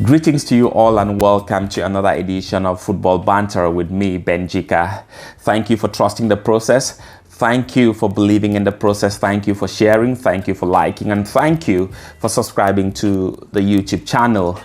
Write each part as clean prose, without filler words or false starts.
Greetings to you all and welcome to another edition of Football Banter with me, Benjika. Thank you for trusting the process. Thank you for believing in the process. Thank you for sharing. Thank you for liking. And thank you for subscribing to the YouTube channel.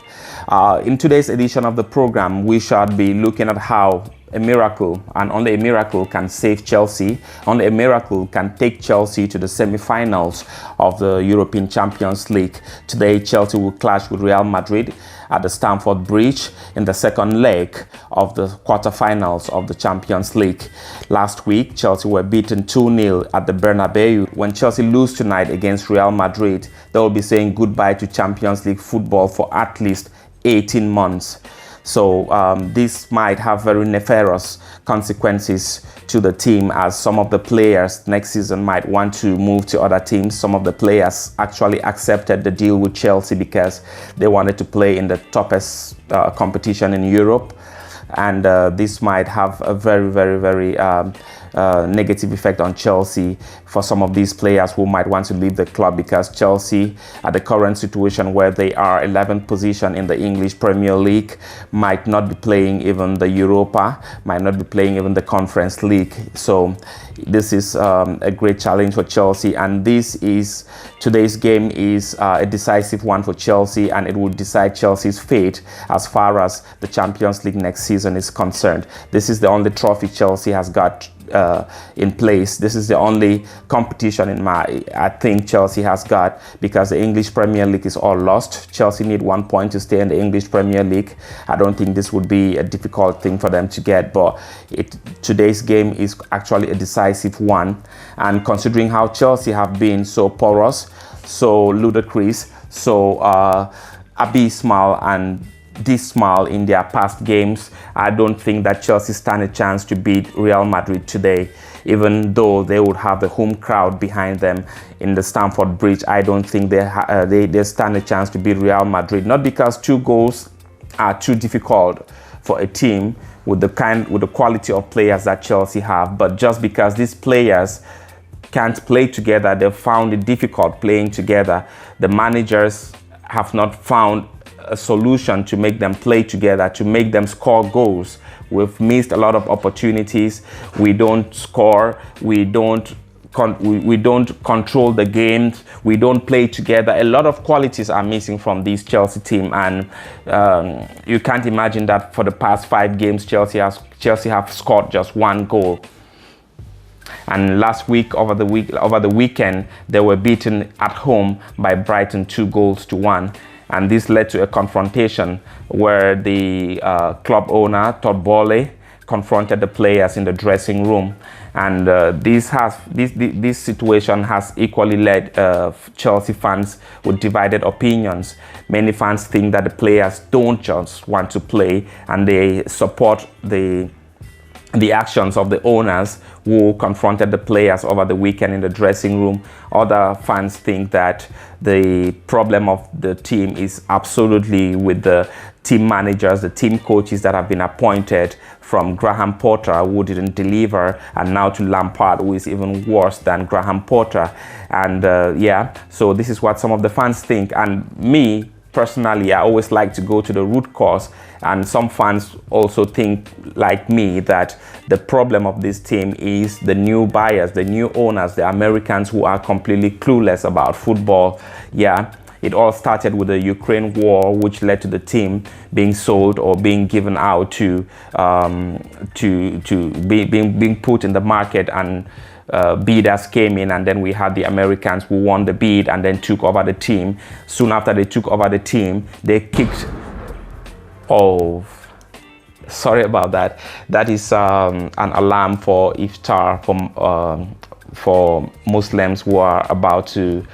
In today's edition of the program, we shall be looking at how a miracle, and only a miracle, can save Chelsea. Only a miracle can take Chelsea to the semi-finals of the European Champions League. Today, Chelsea will clash with Real Madrid at the Stamford Bridge in the second leg of the quarterfinals of the Champions League. Last week, Chelsea were beaten 2-0 at the Bernabeu. When Chelsea lose tonight against Real Madrid, they will be saying goodbye to Champions League football for at least 18 months. So this might have very nefarious consequences to the team, as some of the players next season might want to move to other teams. Some of the players actually accepted the deal with Chelsea because they wanted to play in the toughest competition in Europe. And this might have a very negative effect on Chelsea for some of these players who might want to leave the club, because Chelsea, at the current situation where they are 11th position in the English Premier League, might not be playing even the Europa, might not be playing even the Conference League. So this is a great challenge for Chelsea, and today's game is a decisive one for Chelsea, and it will decide Chelsea's fate as far as the Champions League next season is concerned. This is the only trophy Chelsea has got in place. This is the only competition I think Chelsea has got, because the English Premier League is all lost. Chelsea need 1 point to stay in the English Premier League. I don't think this would be a difficult thing for them to get, but today's game is actually a decisive one. And considering how Chelsea have been so porous, so ludicrous, so abysmal and dismal in their past games, I don't think that Chelsea stand a chance to beat Real Madrid today. Even though they would have the home crowd behind them in the Stamford Bridge, I don't think they stand a chance to beat Real Madrid. Not because 2 goals are too difficult for a team with the quality of players that Chelsea have, but just because these players can't play together. They've found it difficult playing together. The managers have not found a solution to make them play together, to make them score goals. We've missed a lot of opportunities. We don't score. We don't control the games. We don't play together. A lot of qualities are missing from this Chelsea team, and you can't imagine that for the past 5 games Chelsea have scored just 1 goal. And last week, over the weekend, they were beaten at home by Brighton 2-1. And this led to a confrontation where the club owner, Todd Boehly, confronted the players in the dressing room. And this situation has equally led Chelsea fans with divided opinions. Many fans think that the players don't just want to play, and they support the actions of the owners who confronted the players over the weekend in the dressing room. Other fans think that the problem of the team is absolutely with the team managers, the team coaches that have been appointed, from Graham Potter, who didn't deliver, and now to Lampard, who is even worse than Graham Potter. And so this is what some of the fans think. And me, personally, I always like to go to the root cause, and some fans also think like me that the problem of this team is the new buyers, the new owners, the Americans who are completely clueless about football. It all started with the Ukraine war, which led to the team being sold or being given out to being put in the market, and bidders came in, and then we had the Americans who won the bid and then took over the team. Soon after they took over the team, they kicked. Oh, sorry about that. That is an alarm for iftar for Muslims who are about to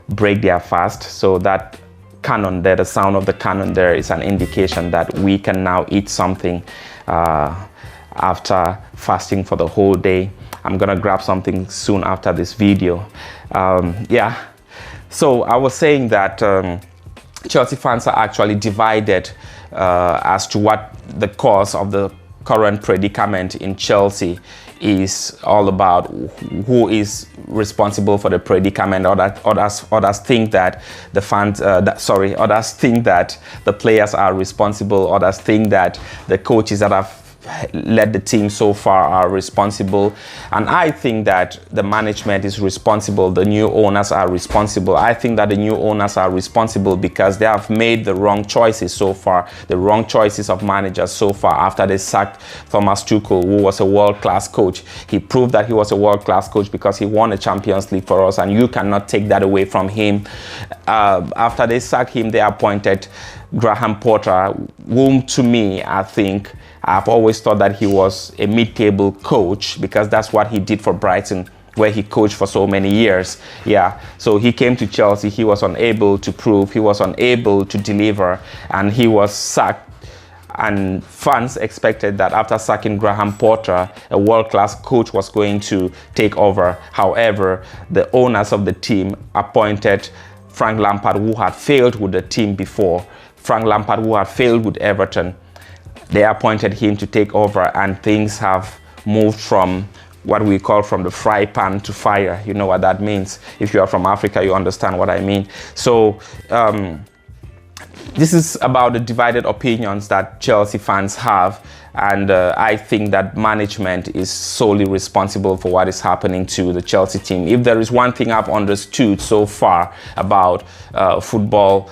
break their fast. So that cannon there, the sound of the cannon there, is an indication that we can now eat something after fasting for the whole day. I'm gonna grab something soon after this video. So I was saying that Chelsea fans are actually divided as to what the cause of the current predicament in Chelsea is all about who is responsible for the predicament. Others think that the fans, others think that the players are responsible. Others think that the coaches that have led the team so far are responsible, and I think that the management is responsible. The new owners are responsible. I think that the new owners are responsible because they have made the wrong choices so far, the wrong choices of managers so far. After they sacked Thomas Tuchel, who was a world-class coach, he proved that he was a world-class coach because he won a Champions League for us, and you cannot take that away from him. After they sacked him, they appointed Graham Potter, whom to me, I think, I've always thought that he was a mid-table coach because that's what he did for Brighton, where he coached for so many years. Yeah, so he came to Chelsea, he was unable to prove, he was unable to deliver, and he was sacked. And fans expected that after sacking Graham Potter, a world-class coach was going to take over. However, the owners of the team appointed Frank Lampard, who had failed with the team before. Frank Lampard, who had failed with Everton. They appointed him to take over, and things have moved from what we call from the fry pan to fire. You know what that means. If you are from Africa, you understand what I mean. So this is about the divided opinions that Chelsea fans have, and I think that management is solely responsible for what is happening to the Chelsea team. If there is one thing I've understood so far about football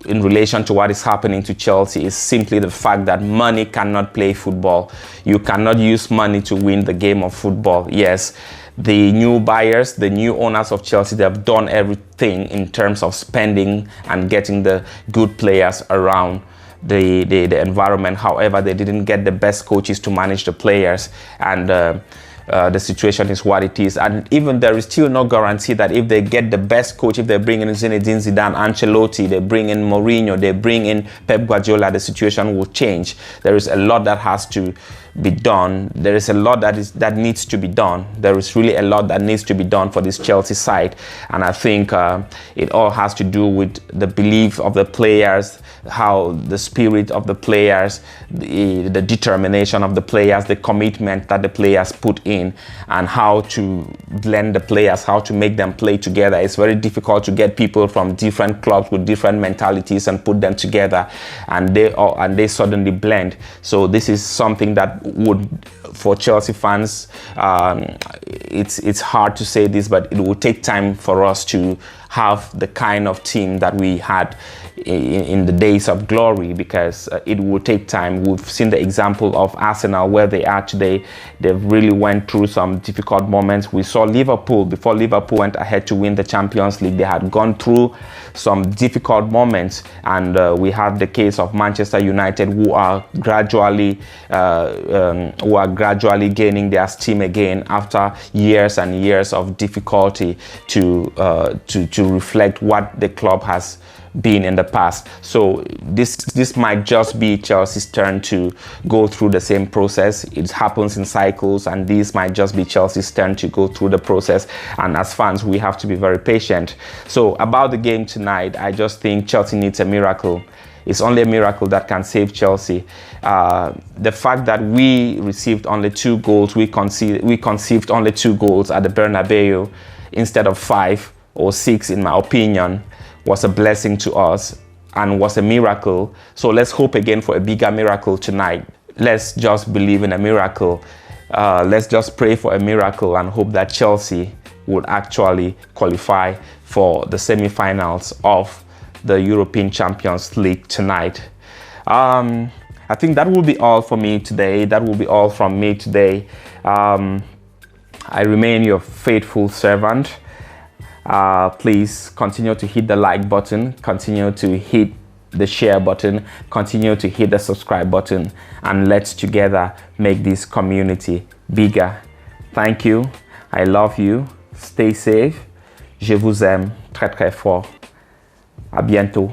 in relation to what is happening to Chelsea is simply the fact that money cannot play football. You cannot use money to win the game of football. Yes, the new buyers, the new owners of Chelsea, they have done everything in terms of spending and getting the good players around the environment. However, they didn't get the best coaches to manage the players, and the situation is what it is. And even there is still no guarantee that if they get the best coach, if they bring in Zinedine Zidane, Ancelotti, they bring in Mourinho, they bring in Pep Guardiola, the situation will change. There is a lot that has to be done. There is a lot that needs to be done. There is really a lot that needs to be done for this Chelsea side, and I think it all has to do with the belief of the players, how the spirit of the players, the determination of the players, the commitment that the players put in, and how to blend the players, how to make them play together. It's very difficult to get people from different clubs with different mentalities and put them together, and they suddenly blend. So this is something that would, for Chelsea fans, it's hard to say this, but it will take time for us to have the kind of team that we had in the days of glory, because it will take time. We've seen the example of Arsenal, where they are today. They've really went through some difficult moments. We saw Liverpool, before Liverpool went ahead to win the Champions League, they had gone through some difficult moments, and we have the case of Manchester United, who are gradually gaining their steam again after years and years of difficulty to reflect what the club has been in the past. So this might just be Chelsea's turn to go through the same process. It happens in cycles, and this might just be Chelsea's turn to go through the process, and as fans we have to be very patient. So about the game tonight, I just think Chelsea needs a miracle. It's only a miracle that can save Chelsea. The fact that we received only 2 goals, we conceived only 2 goals at the Bernabeu instead of 5 or 6, in my opinion, was a blessing to us and was a miracle. So let's hope again for a bigger miracle tonight. Let's just believe in a miracle. Let's just pray for a miracle and hope that Chelsea would actually qualify for the semi-finals of the European Champions League tonight. I think that will be all for me today. That will be all from me today. I remain your faithful servant. Please continue to hit the like button, continue to hit the share button, continue to hit the subscribe button, and let's together make this community bigger. Thank you. I love you. Stay safe. Je vous aime très très fort. À bientôt.